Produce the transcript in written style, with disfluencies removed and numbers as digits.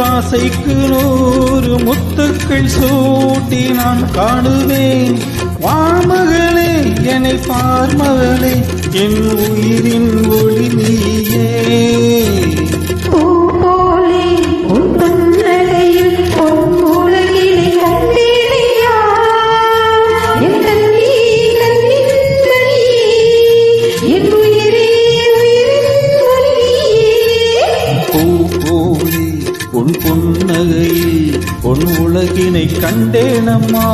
ஆசைக்கு 100 முத்துக்கள் சூட்டி நான் காணுவேன். வாமகளே என்னை பார்மகளே, என் உயிரின் ஒளி நீயே. உன் புன்னகையில் பொன் உலகினை கண்டேனம்மா.